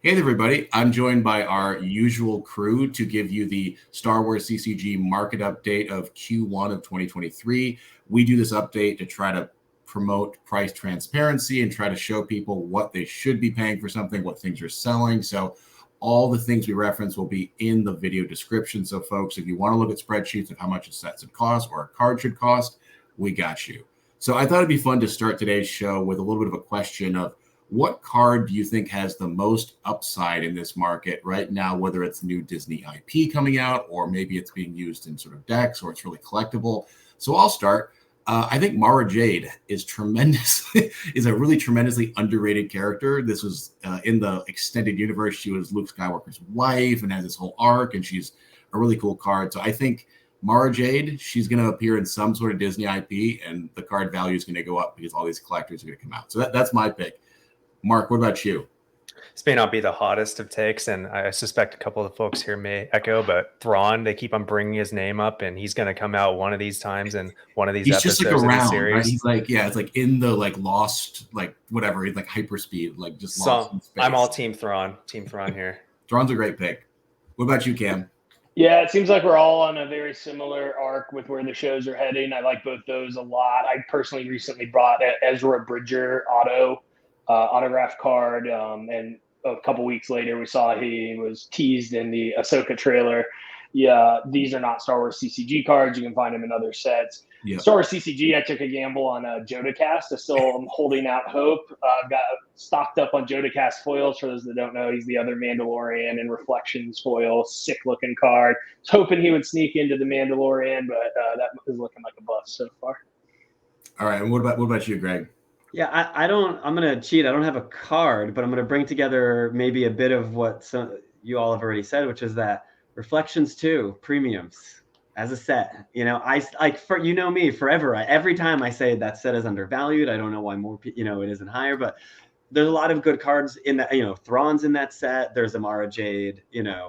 Hey there, everybody. I'm joined by our usual crew to give you the Star Wars CCG market update of Q1 of 2023. We do this update to try to promote price transparency and try to show people what they should be paying for something, what things are selling. So all the things we reference will be in the video description. So folks, if you want to look at spreadsheets of how much a set should cost or a card should cost, we got you. So I thought it'd be fun to start today's show with a little bit of a question of what card do you think has the most upside in this market right now, whether it's new Disney IP coming out or maybe it's being used in sort of decks or it's really collectible? So I'll start. I think Mara Jade is tremendous, is a really tremendously underrated character. This was in the extended universe. She was Luke Skywalker's wife and has this whole arc, and she's a really cool card. So I think Mara Jade, she's going to appear in some sort of Disney IP, and the card value is going to go up because all these collectors are going to come out. So that's my pick. Mark, what about you? This may not be the hottest of takes, and I suspect a couple of the folks here may echo, but Thrawn, they keep on bringing his name up, and he's going to come out one of these times in one of these He's just like episodes in the around, series. right? He's like, yeah, it's like in the like lost, like whatever, he's like hyperspeed, like just lost in space. I'm all Team Thrawn here. Thrawn's a great pick. What about you, Cam? Yeah, it seems like we're all on a very similar arc with where the shows are heading. I like both those a lot. I personally recently bought an Ezra Bridger autograph card, and a couple weeks later we saw he was teased in the Ahsoka trailer. Yeah, these are not Star Wars CCG cards. You can find them in other sets. Yep. Star Wars CCG, I took a gamble on Jodacast. I still am holding out hope. I've got stocked up on Jodacast foils. For those that don't know, he's the other Mandalorian and Reflections foil, sick-looking card. I was hoping he would sneak into the Mandalorian, but that is looking like a bust so far. All right, and what about you, Greg? Yeah, I'm going to cheat. I don't have a card, but I'm going to bring together maybe a bit of what you all have already said, which is that Reflections 2 premiums as a set. You know, you know me forever. Every time I say that set is undervalued, I don't know why more, it isn't higher, but there's a lot of good cards in that. Thrawn's in that set. There's a Mara Jade,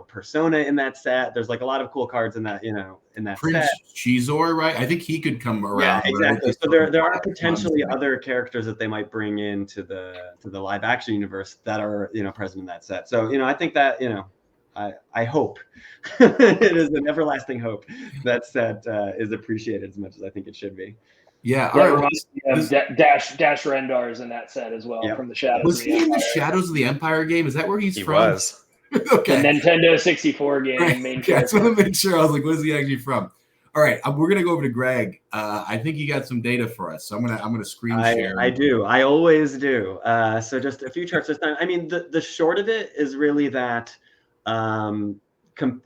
Persona in that set. There's like a lot of cool cards in that, in that Prince set. Chizor, right? I think he could come around. Yeah, exactly. Right? So there are potentially other characters that they might bring into the live action universe that are, present in that set. So, I think that, I hope it is an everlasting hope that set is appreciated as much as I think it should be. Yeah, all right. Dash Rendar is in that set as well, from the Shadows. Was he in the Shadows of the Empire game? Is that where he's from? He was. Okay. The Nintendo 64 game. Right. Main I just want to make sure. I was like, what is he actually from? All right, we're gonna go over to Greg. I think you got some data for us, so I'm gonna screen share. I do. I always do. So just a few charts this time. I mean, the short of it is really that.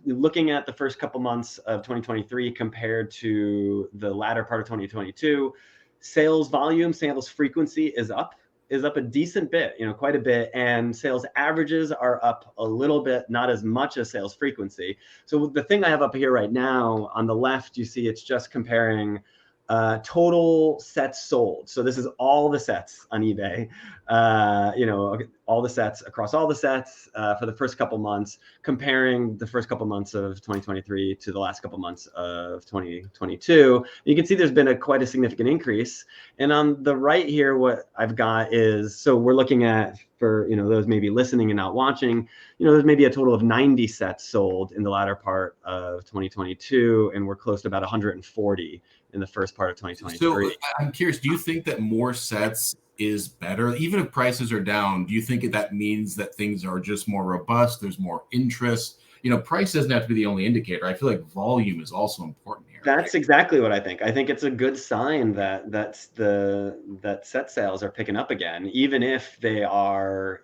Looking at the first couple months of 2023 compared to the latter part of 2022, sales volume, sales frequency is up a decent bit, quite a bit, and sales averages are up a little bit, not as much as sales frequency. So the thing I have up here right now on the left, you see it's just comparing total sets sold. So this is all the sets on eBay, all the sets across all the sets for the first couple months, comparing the first couple months of 2023 to the last couple months of 2022. You can see there's been quite a significant increase. And on the right here, what I've got is, so we're looking at, for those maybe listening and not watching, there's maybe a total of 90 sets sold in the latter part of 2022, and we're close to about 140 in the first part of 2023. So I'm curious, do you think that more sets is better? Even if prices are down, do you think that means that things are just more robust, there's more interest? Price doesn't have to be the only indicator. I feel like volume is also important here. That's exactly what I think. I think it's a good sign that set sales are picking up again, even if they are,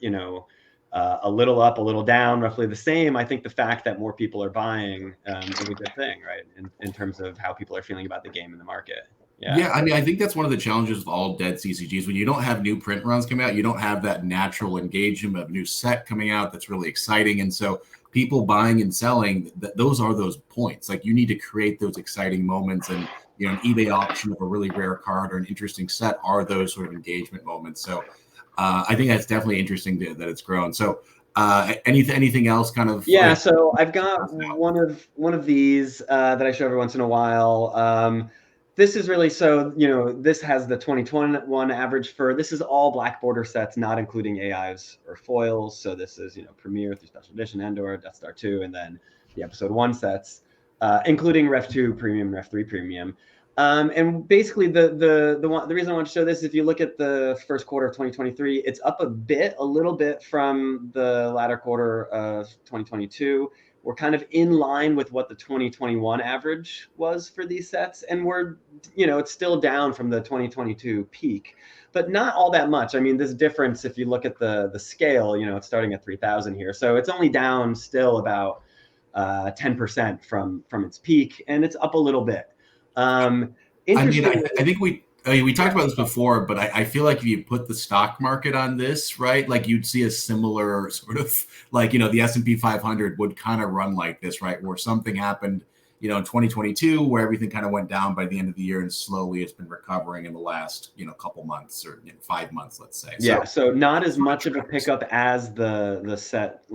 a little up, a little down, roughly the same. I think the fact that more people are buying is a good thing, right? In terms of how people are feeling about the game in the market. Yeah, I mean, I think that's one of the challenges with all dead CCGs. When you don't have new print runs coming out, you don't have that natural engagement of new set coming out that's really exciting. And so people buying and selling, those are those points. Like, you need to create those exciting moments. And, an eBay auction of a really rare card or an interesting set are those sort of engagement moments. So I think that's definitely interesting that it's grown. So anything else kind of? Yeah, so I've got one of these that I show every once in a while. This is really, so, this has the 2021 average this is all black border sets, not including AIs or foils. So this is, Premiere through Special Edition, Andor, Death Star 2, and then the Episode 1 sets, including Ref 2 Premium, Ref 3 Premium. And basically the reason I want to show this is if you look at the first quarter of 2023, it's up a little bit from the latter quarter of 2022. We're kind of in line with what the 2021 average was for these sets. And it's still down from the 2022 peak, but not all that much. I mean, this difference, if you look at the scale, it's starting at 3,000 here. So it's only down still about 10% from its peak, and it's up a little bit. I think we talked about this before, but I feel like if you put the stock market on this, right, like you'd see a similar sort of like, the S&P 500 would kind of run like this, right, where something happened, in 2022 where everything kind of went down by the end of the year, and slowly it's been recovering in the last, couple months or 5 months, let's say. Yeah, so not as much of a pickup as the set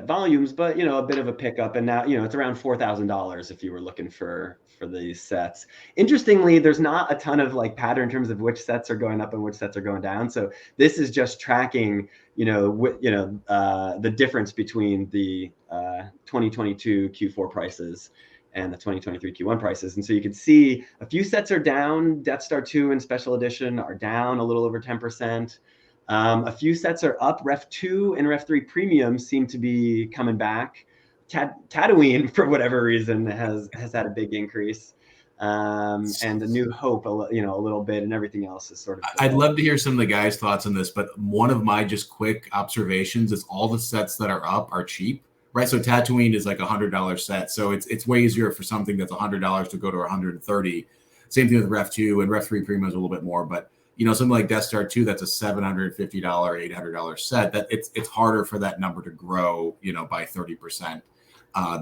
volumes, but a bit of a pickup. And now it's around $4,000 if you were looking for these sets. Interestingly, there's not a ton of pattern in terms of which sets are going up and which sets are going down. So this is just tracking the difference between the 2022 Q4 prices and the 2023 Q1 prices. And so you can see a few sets are down. Death Star 2 and Special Edition are down a little over 10%. A few sets are up. Ref 2 and Ref 3 Premium seem to be coming back. Tatooine, for whatever reason, has had a big increase. And A New Hope, a little bit, and everything else is sort of. I'd love to hear some of the guys' thoughts on this, but one of my just quick observations is all the sets that are up are cheap. Right, so Tatooine is like $100 set, so it's way easier for something that's $100 to go to $130. Same thing with Ref 2 and Ref 3 Premium is a little bit more, but something like Death Star 2, that's a $750, $800 set. That it's harder for that number to grow, by 30%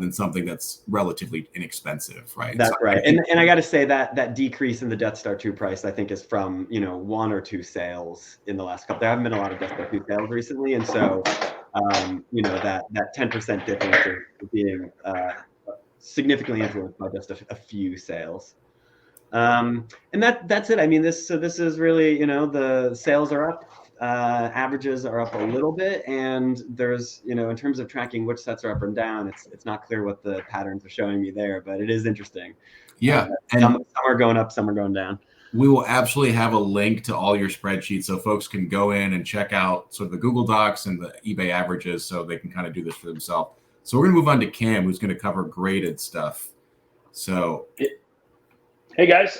than something that's relatively inexpensive, right? That's right, and I got to say that decrease in the Death Star 2 price, I think, is from one or two sales in the last couple. There haven't been a lot of Death Star 2 sales recently, and so. That 10% difference is being significantly influenced by just a few sales. And that's it. I mean, this is really, the sales are up, averages are up a little bit, and there's, in terms of tracking which sets are up and down, it's not clear what the patterns are showing me there, but it is interesting. Yeah. Some are going up, some are going down. We will absolutely have a link to all your spreadsheets so folks can go in and check out sort of the Google Docs and the eBay averages so they can kind of do this for themselves. So we're going to move on to Cam, who's going to cover graded stuff. So, hey guys,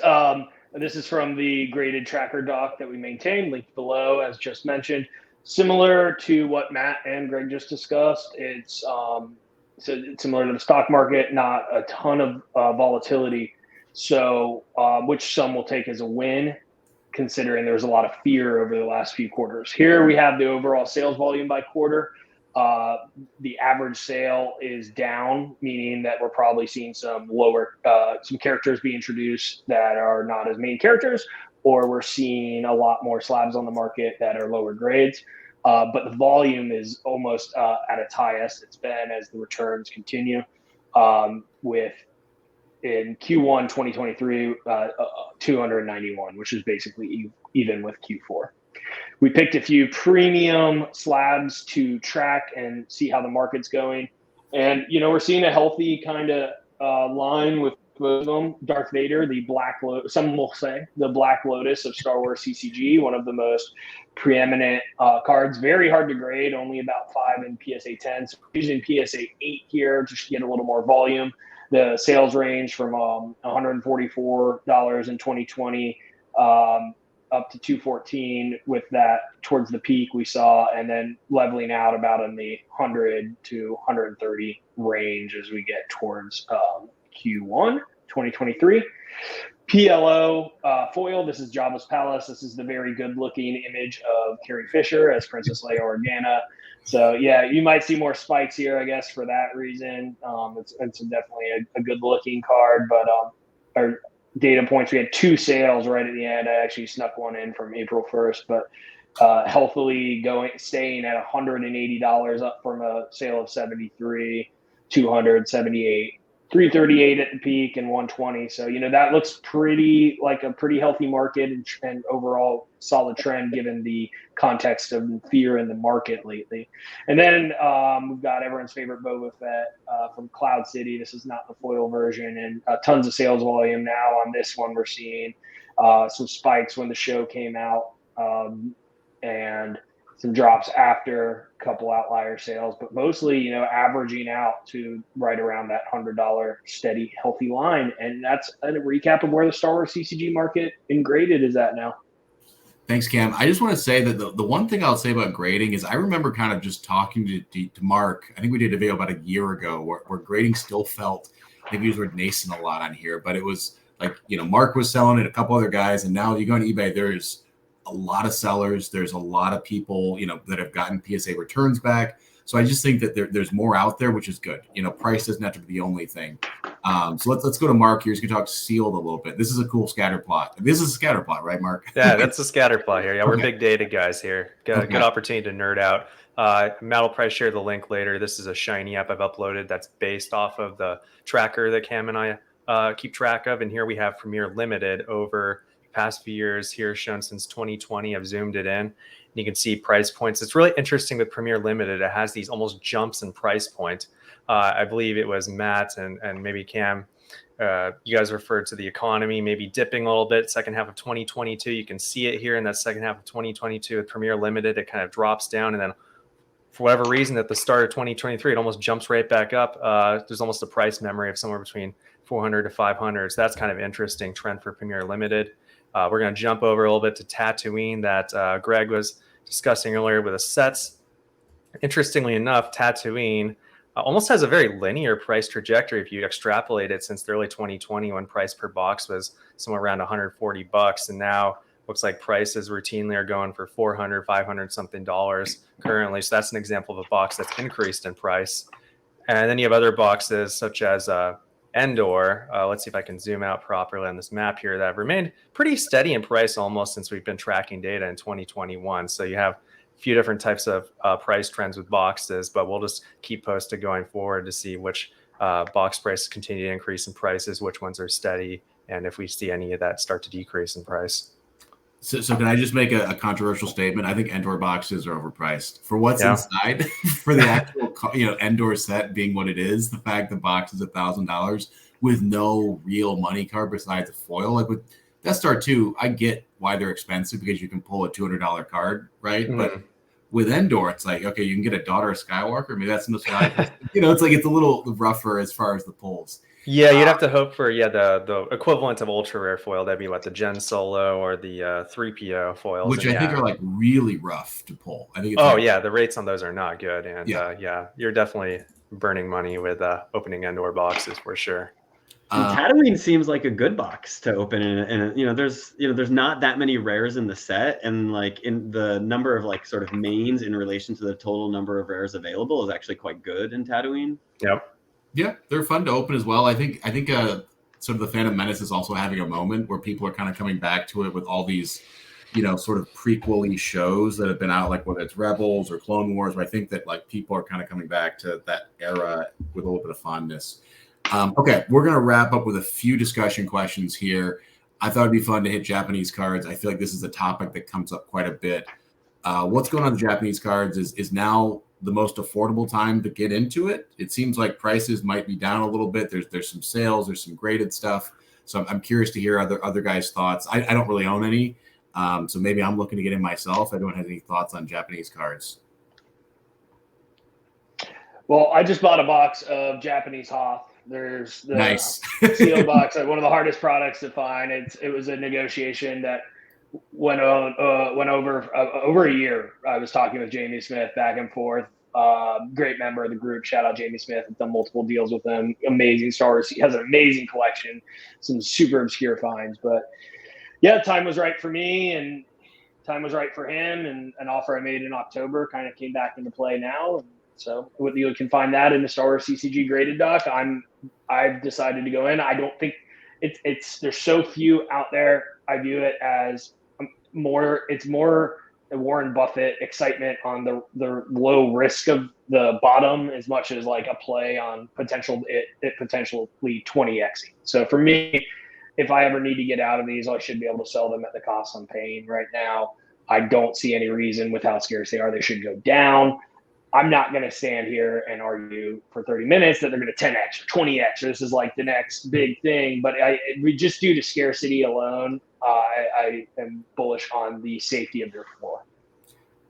this is from the graded tracker doc that we maintain, linked below, as just mentioned. Similar to what Matt and Greg just discussed, it's so it's similar to the stock market, not a ton of volatility. So, which some will take as a win, considering there was a lot of fear over the last few quarters. Here we have the overall sales volume by quarter. The average sale is down, meaning that we're probably seeing some characters be introduced that are not as main characters, or we're seeing a lot more slabs on the market that are lower grades. But the volume is almost at its highest it's been as the returns continue, with in Q1 2023, 291, which is basically even with Q4. We picked a few premium slabs to track and see how the market's going. And, we're seeing a healthy kind of line with both of them. Darth Vader, some will say the Black Lotus of Star Wars CCG, one of the most preeminent cards. Very hard to grade, only about 5 in PSA 10. So we're using PSA 8 here just to get a little more volume. The sales range from $144 in 2020 up to $214 with that towards the peak we saw, and then leveling out about in the 100 to 130 range as we get towards Q1 2023. PLO foil, this is Jabba's Palace. This is the very good looking image of Carrie Fisher as Princess Leia Organa. So yeah, you might see more spikes here, I guess, for that reason. It's definitely a good looking card, but our data points, we had 2 sales right at the end. I actually snuck one in from April 1st, but healthily staying at $180 up from a sale of 73, 278, 338 at the peak and 120. So, that looks pretty like a pretty healthy market and overall solid trend given the context of fear in the market lately. And then we've got everyone's favorite Boba Fett from Cloud City. This is not the foil version, and tons of sales volume now on this one. We're seeing some spikes when the show came out, and some drops after, a couple outlier sales, but mostly, averaging out to right around that $100 steady, healthy line. And that's a recap of where the Star Wars CCG market in graded is at now. Thanks, Cam. I just want to say that the one thing I'll say about grading is I remember kind of just talking to Mark. I think we did a video about a year ago where grading still felt, I think we used the word nascent a lot on here, but it was like, Mark was selling it, a couple other guys, and now you go on eBay, there's a lot of sellers. There's a lot of people, that have gotten PSA returns back. So I just think that there's more out there, which is good. Price doesn't have to be the only thing. So let's go to Mark here. He's gonna talk sealed a little bit. This is a cool scatter plot. This is a scatter plot, right, Mark? Yeah, that's a scatter plot here. Yeah, we're Okay. big data guys here. Good opportunity to nerd out. Matt will probably share the link later. This is a Shiny app I've uploaded that's based off of the tracker that Cam and I keep track of. And here we have Premier Limited over past few years here shown since 2020. I've zoomed it in and you can see price points. It's really interesting with Premier Limited. It has these almost jumps in price point. I believe it was Matt and maybe Cam. You guys referred to the economy maybe dipping a little bit second half of 2022. You can see it here in that second half of 2022 with Premier Limited. It kind of drops down, and then for whatever reason at the start of 2023 it almost jumps right back up. There's almost a price memory of somewhere between 400 to 500. So that's kind of interesting trend for Premier Limited. We're going to jump over a little bit to Tatooine that Greg was discussing earlier with the sets. Interestingly enough, Tatooine almost has a very linear price trajectory if you extrapolate it since the early 2020 when price per box was somewhere around $140. And now looks like prices routinely are going for $400, $500 something dollars currently. So that's an example of a box that's increased in price. And then you have other boxes such as Endor. Let's see if I can zoom out properly on this map here that have remained pretty steady in price almost since we've been tracking data in 2021. So you have a few different types of price trends with boxes, but we'll just keep posted going forward to see which box prices continue to increase in prices, which ones are steady, and if we see any of that start to decrease in price. So can I just make a controversial statement? I think Endor boxes are overpriced for what's inside. For the actual, Endor set being what it is, the fact the box is $1,000 with no real money card besides a foil. Like with Death Star 2, I get why they're expensive because you can pull a $200 card, right? Mm-hmm. But with Endor, it's like, okay, you can get a Daughter of Skywalker. Maybe that's the most valuable. It's like it's a little rougher as far as the pulls. Yeah, you'd have to hope for the equivalent of ultra rare foil. That'd be what, the Gen Solo or the 3PO foils, which I think are like really rough to pull. I think. The rates on those are not good, and you're definitely burning money with opening Endor boxes for sure. Tatooine seems like a good box to open, and there's not that many rares in the set, and like in the number of like sort of mains in relation to the total number of rares available is actually quite good in Tatooine. Yep. Yeah, they're fun to open as well. I think sort of the Phantom Menace is also having a moment where people are kind of coming back to it with all these, sort of prequel-y shows that have been out, like whether it's Rebels or Clone Wars, where I think that like people are kind of coming back to that era with a little bit of fondness. Okay, we're going to wrap up with a few discussion questions here. I thought it'd be fun to hit Japanese cards. I feel like this is a topic that comes up quite a bit. What's going on with Japanese cards is now the most affordable time to get into it. It seems like prices might be down a little bit. There's some sales, there's some graded stuff. So I'm curious to hear other guys' thoughts. I don't really own any, so maybe I'm looking to get in myself. I don't have any thoughts on Japanese cards. Well, I just bought a box of Japanese Hoth. There's the nice seal box, one of the hardest products to find. It was a negotiation that went over a year. I was talking with Jamie Smith back and forth. Great member of the group. Shout out Jamie Smith. I've done multiple deals with him. Amazing Star Wars. He has an amazing collection, some super obscure finds. But yeah, time was right for me and time was right for him. And an offer I made in October kind of came back into play now. And so you can find that in the Star Wars CCG graded doc. I've decided to go in. I don't think there's so few out there. I view it as it's more Warren Buffett excitement on the low risk of the bottom as much as like a play on it potentially 20xing. So for me, if I ever need to get out of these, I should be able to sell them at the cost I'm paying right now. I don't see any reason with how scarce they are. They should go down. I'm not going to stand here and argue for 30 minutes that they're going to 10x or 20x or this is like the next big thing. But we just due to scarcity alone, I am bullish on the safety of their floor.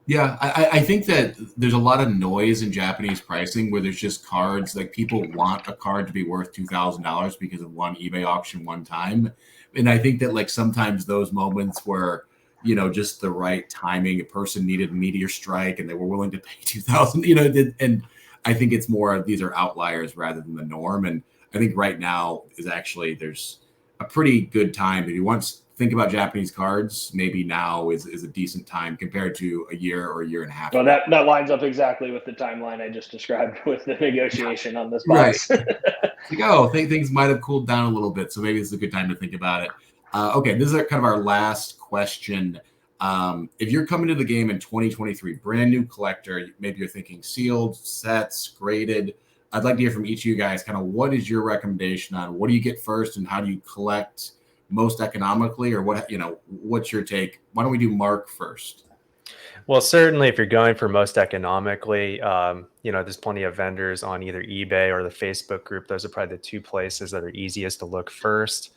Yeah, I think that there's a lot of noise in Japanese pricing where there's just cards, like people want a card to be worth $2,000 because of one eBay auction one time. And I think that like sometimes those moments where, you know, just the right timing, a person needed a meteor strike and they were willing to pay 2,000, you know, and I think it's more of these are outliers rather than the norm. And I think right now is actually there's a pretty good time. If you want to think about Japanese cards, maybe now is a decent time compared to a year or a year and a half. Well, that lines up exactly with the timeline I just described with the negotiation on this box. Right. Things might have cooled down a little bit, so maybe it's a good time to think about it. Okay, this is kind of our last question. If you're coming to the game in 2023, brand new collector, maybe you're thinking sealed, sets, graded. I'd like to hear from each of you guys kind of what is your recommendation on what do you get first and how do you collect most economically, or what, you know, what's your take? Why don't we do Mark first? Well, certainly if you're going for most economically, you know, there's plenty of vendors on either eBay or the Facebook group. Those are probably the two places that are easiest to look first.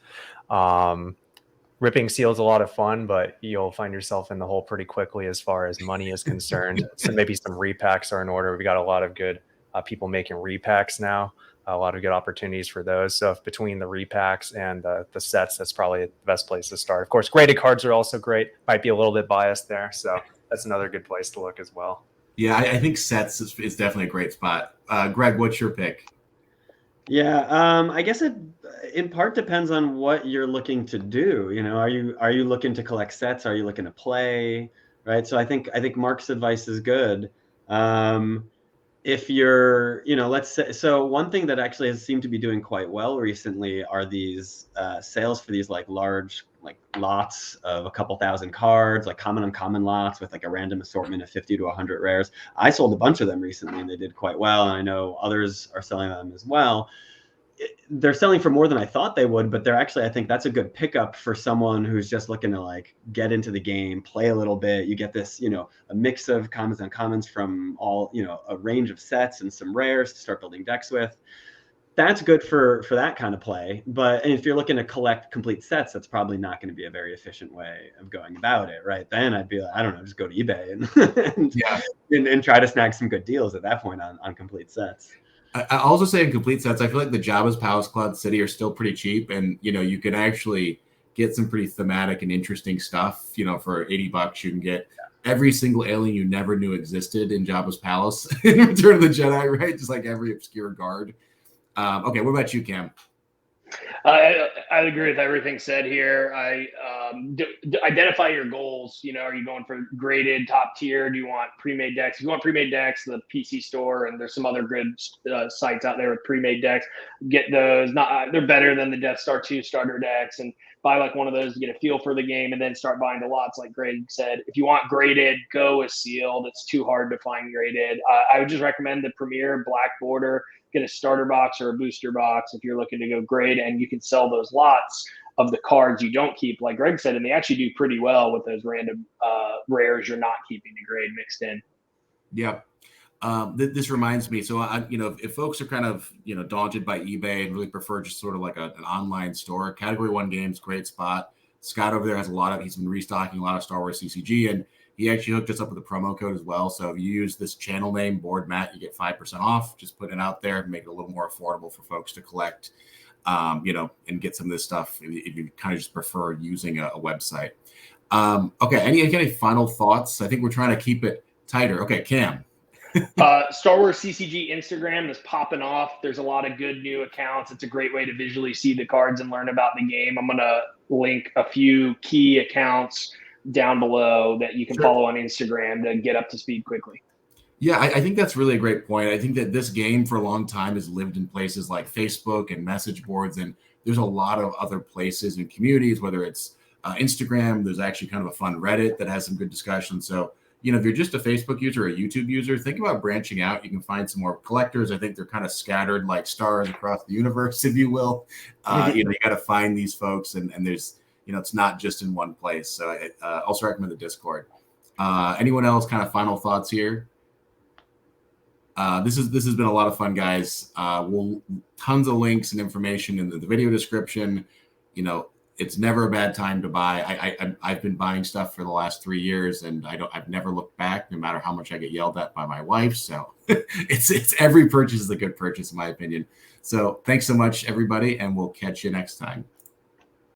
Ripping seals a lot of fun, but you'll find yourself in the hole pretty quickly as far as money is concerned. So maybe some repacks are in order. We got a lot of good people making repacks now, a lot of good opportunities for those. So if between the repacks and the sets, that's probably the best place to start. Of course, graded cards are also great. Might be a little bit biased there. So that's another good place to look as well. Yeah, I think sets is definitely a great spot. Greg, what's your pick? Yeah, I guess it in part depends on what you're looking to do. You know, are you looking to collect sets? Are you looking to play? Right. So I think Mark's advice is good. If you're, you know, let's say, so one thing that actually has seemed to be doing quite well recently are these sales for these like large like lots of a couple thousand cards, like common uncommon lots with like a random assortment of 50 to 100 rares. I sold a bunch of them recently and they did quite well. And I know others are selling them as well. They're selling for more than I thought they would, but they're actually, I think that's a good pickup for someone who's just looking to like get into the game, play a little bit. You get this, you know, a mix of commons and uncommons from all, you know, a range of sets and some rares to start building decks with. That's good for that kind of play. But if you're looking to collect complete sets, that's probably not going to be a very efficient way of going about it, right? Then I'd be like, I don't know, just go to eBay and try to snag some good deals at that point on complete sets. I also say in complete sets, I feel like the Jabba's Palace Cloud City are still pretty cheap, and you know you can actually get some pretty thematic and interesting stuff. You know, for $80, you can get every single alien you never knew existed in Jabba's Palace in Return of the Jedi, right? Just like every obscure guard. Okay, what about you, Cam? I agree with everything said here. Identify your goals. You know, are you going for graded top tier? Do you want pre-made decks? If you want pre-made decks, the PC store and there's some other good sites out there with pre-made decks. Get those. They're better than the Death Star 2 starter decks, and buy like one of those to get a feel for the game, and then start buying the lots. Like Greg said, if you want graded, go with sealed. It's too hard to find graded. I would just recommend the Premier Black Border. Get a starter box or a booster box if you're looking to go grade, and you can sell those lots of the cards you don't keep, like Greg said, and they actually do pretty well with those random rares you're not keeping to grade mixed in. Yeah. This reminds me. So, you know, if folks are kind of, you know, daunted by eBay and really prefer just sort of like an online store, Category 1 Games, great spot. Scott over there has he's been restocking a lot of Star Wars CCG, and he actually hooked us up with a promo code as well. So if you use this channel name, Board Matt, you get 5% off. Just put it out there, make it a little more affordable for folks to collect, you know, and get some of this stuff if you kind of just prefer using a website. Okay, any final thoughts? I think we're trying to keep it tighter. Okay, Cam. Star Wars CCG Instagram is popping off. There's a lot of good new accounts. It's a great way to visually see the cards and learn about the game. I'm going to link a few key accounts down below that you can follow on Instagram to get up to speed quickly. Yeah, I think that's really a great point. I think that this game for a long time has lived in places like Facebook and message boards, and there's a lot of other places and communities, whether it's Instagram. There's actually kind of a fun Reddit that has some good discussion. So, you know, if you're just a Facebook user or a YouTube user, think about branching out. You can find some more collectors. I think they're kind of scattered like stars across the universe, if you will. You know, you got to find these folks, and there's, you know, it's not just in one place. So I also recommend the Discord. Anyone else kind of final thoughts here? This has been a lot of fun, guys. We'll tons of links and information in the video description. You know, it's never a bad time to buy. I've been buying stuff for the last 3 years, and I've never looked back, no matter how much I get yelled at by my wife. So it's every purchase is a good purchase, in my opinion. So thanks so much, everybody, and we'll catch you next time.